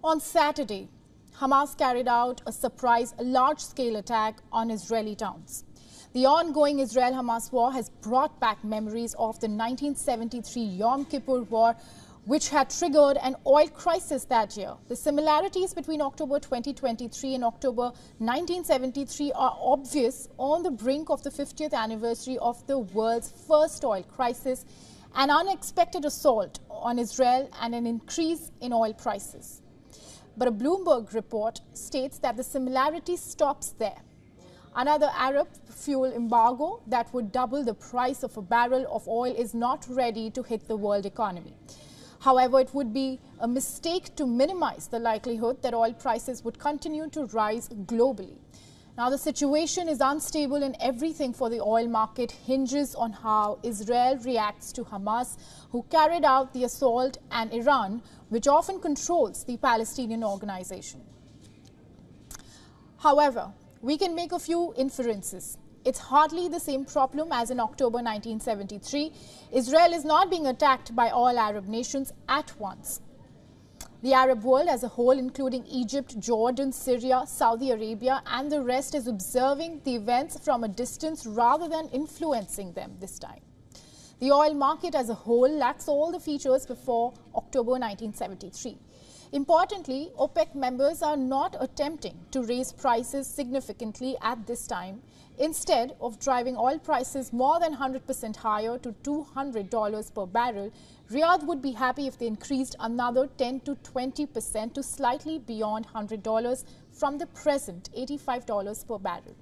On Saturday, Hamas carried out a surprise large-scale attack on Israeli towns. The ongoing Israel-Hamas war has brought back memories of the 1973 Yom Kippur War, which had triggered an oil crisis that year. The similarities between October 2023 and October 1973 are obvious on the brink of the 50th anniversary of the world's first oil crisis, an unexpected assault on Israel and an increase in oil prices. But a Bloomberg report states that the similarity stops there. Another Arab fuel embargo that would double the price of a barrel of oil is not ready to hit the world economy. However, it would be a mistake to minimize the likelihood that oil prices would continue to rise globally. Now, the situation is unstable and everything for the oil market hinges on how Israel reacts to Hamas, who carried out the assault, and Iran, which often controls the Palestinian organization. However, we can make a few inferences. It's hardly the same problem as in October 1973. Israel is not being attacked by all Arab nations at once. The Arab world as a whole, including Egypt, Jordan, Syria, Saudi Arabia, and the rest, is observing the events from a distance rather than influencing them this time. The oil market as a whole lacks all the features before October 1973. Importantly, OPEC members are not attempting to raise prices significantly at this time. Instead of driving oil prices more than 100% higher to $200 per barrel, Riyadh would be happy if they increased another 10 to 20% to slightly beyond $100 from the present $85 per barrel.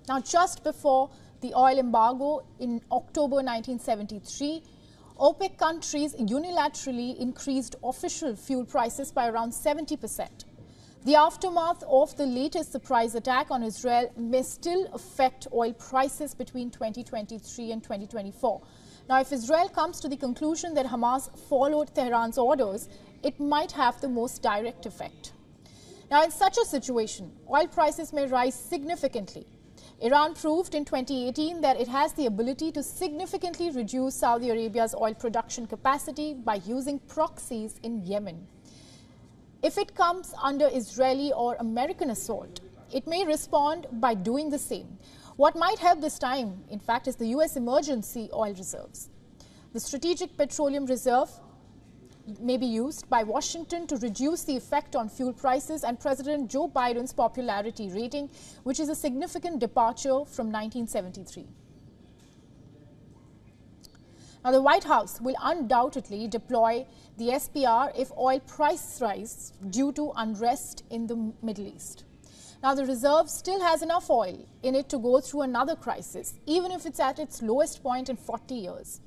Now, just before the oil embargo in October 1973, OPEC countries unilaterally increased official fuel prices by around 70%. The aftermath of the latest surprise attack on Israel may still affect oil prices between 2023 and 2024. Now, if Israel comes to the conclusion that Hamas followed Tehran's orders, it might have the most direct effect. Now, in such a situation, oil prices may rise significantly. Iran proved in 2018 that it has the ability to significantly reduce Saudi Arabia's oil production capacity by using proxies in Yemen. If it comes under Israeli or American assault, it may respond by doing the same. What might help this time, in fact, is the U.S. emergency oil reserves. The Strategic Petroleum Reserve may be used by Washington to reduce the effect on fuel prices and President Joe Biden's popularity rating, which is a significant departure from 1973. Now, the White House will undoubtedly deploy the SPR if oil prices rise due to unrest in the Middle East. Now, the reserve still has enough oil in it to go through another crisis, even if it's at its lowest point in 40 years.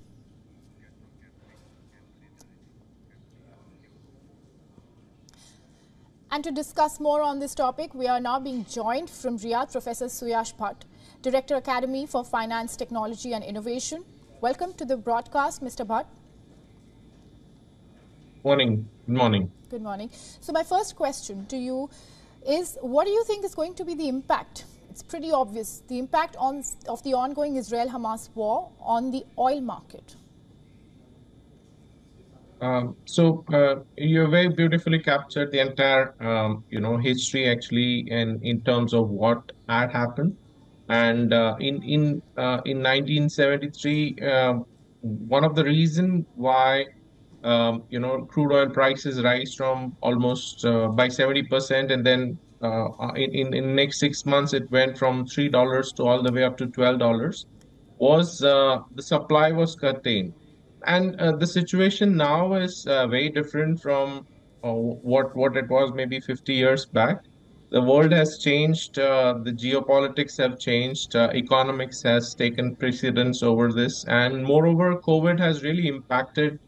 And to discuss more on this topic, we are now being joined from Riyadh, Professor Suyash Bhatt, Director Academy for Finance, Technology and Innovation. Welcome to the broadcast, Mr. Bhatt. Morning. Good morning. Good morning. So my first question to you is, what do you think is going to be the impact? It's pretty obvious, the impact of the ongoing Israel-Hamas war on the oil market. You very beautifully captured the entire, history actually, and in terms of what had happened. And in 1973, one of the reasons why crude oil prices rise from almost by 70%, and then in the next 6 months it went from $3 to all the way up to $12, was the supply was curtailed. And the situation now is very different from what it was maybe 50 years back. The world has changed, the geopolitics have changed, economics has taken precedence over this, and moreover, COVID has really impacted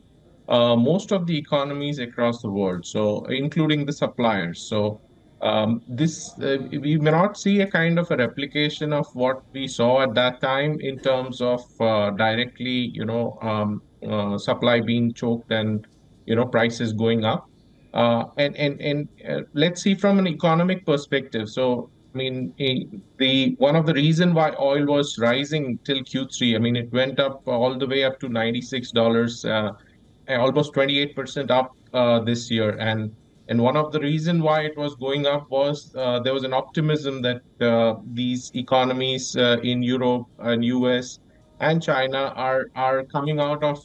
most of the economies across the world, so including the suppliers. So we may not see a kind of a replication of what we saw at that time in terms of directly, supply being choked and prices going up. Let's see from an economic perspective. So, I mean, one of the reason why oil was rising till Q3, I mean, it went up all the way up to $96, almost 28% up this year, and one of the reason why it was going up was there was an optimism that these economies in Europe and US and China are coming out of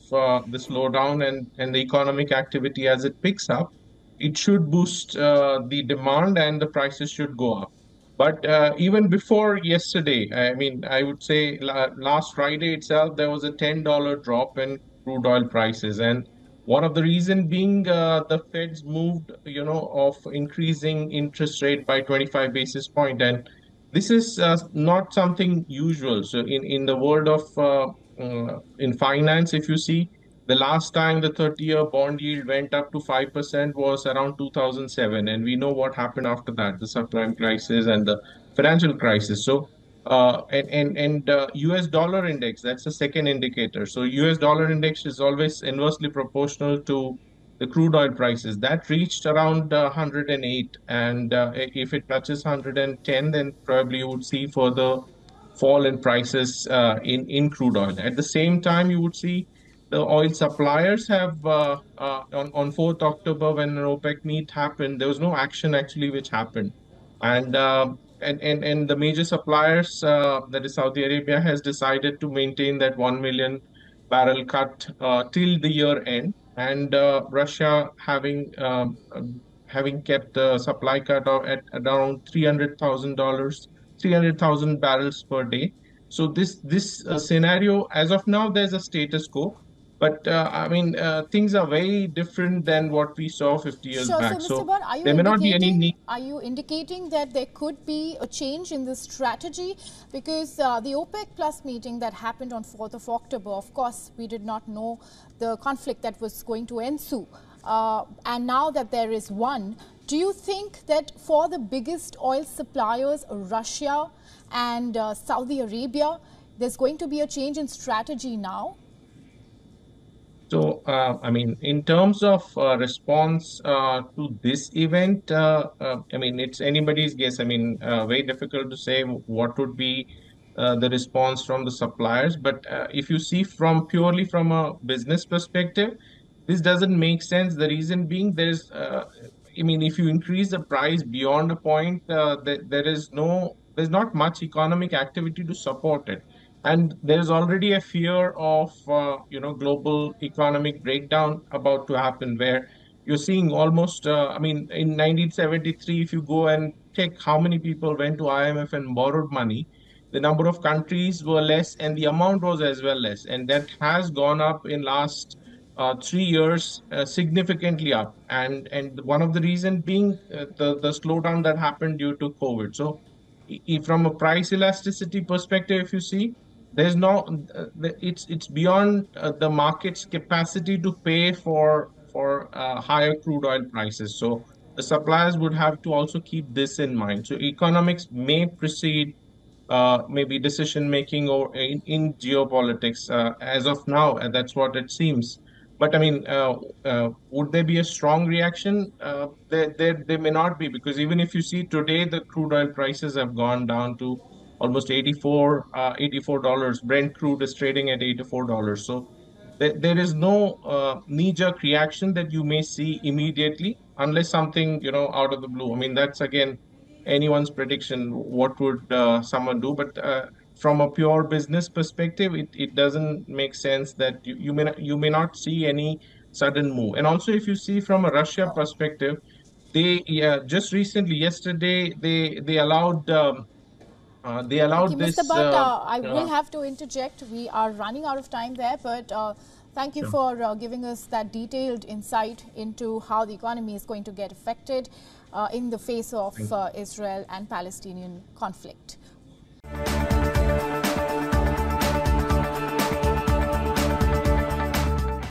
the slowdown, and the economic activity as it picks up, it should boost the demand and the prices should go up. But even before yesterday, I mean, I would say last Friday itself, there was a $10 drop in crude oil prices. And one of the reason being the Fed's moved, of increasing interest rate by 25 basis point. And this is not something usual. So in the world of in finance, if you see, the last time the 30-year bond yield went up to 5% was around 2007, and we know what happened after that, the subprime crisis and the financial crisis. So, US dollar index, that's the second indicator. So, US dollar index is always inversely proportional to the crude oil prices. That reached around 108, and if it touches 110, then probably you would see further fall in prices in crude oil. At the same time, you would see the oil suppliers have on 4th October when an OPEC meet happened, there was no action actually which happened, and the major suppliers, that is Saudi Arabia, has decided to maintain that 1 million barrel cut till the year end, and Russia having kept the supply cut at around $300,000 barrels per day. So this scenario, as of now, there's a status quo. But I mean, things are very different than what we saw 50 years Sure. So, back. Mr. So Bhatt, there may not be any need. are you indicating that there could be a change in this strategy? Because the OPEC Plus meeting that happened on 4th of October, of course, we did not know the conflict that was going to ensue. And now that there is one, do you think that for the biggest oil suppliers, Russia and Saudi Arabia, there's going to be a change in strategy now? So, I mean, in terms of response to this event, I mean, it's anybody's guess. I mean, very difficult to say what would be the response from the suppliers. But if you see from purely from a business perspective, this doesn't make sense. The reason being, I mean, if you increase the price beyond a point, there's not much economic activity to support it, and there's already a fear of global economic breakdown about to happen, where you're seeing almost I mean, in 1973, if you go and check how many people went to IMF and borrowed money, the number of countries were less and the amount was as well less, and that has gone up in last 3 years, significantly up, and one of the reasons being the slowdown that happened due to COVID. So from a price elasticity perspective, if you see, there's no it's beyond the market's capacity to pay for higher crude oil prices. So the suppliers would have to also keep this in mind. So economics may precede maybe decision making or in geopolitics as of now, and that's what it seems. But I mean, would there be a strong reaction? There may not be, because even if you see today, the crude oil prices have gone down to almost $84. Brent crude is trading at $84. So there is no knee-jerk reaction that you may see immediately, unless something, out of the blue. I mean, that's again anyone's prediction. What would someone do? But from a pure business perspective, it doesn't make sense that you may not see any sudden move. And also, if you see from a Russia perspective, they just recently, yesterday, they allowed Okay, Mr. this. Bhatt, I will have to interject. We are running out of time there, but thank you for giving us that detailed insight into how the economy is going to get affected in the face of Israel and Palestinian conflict.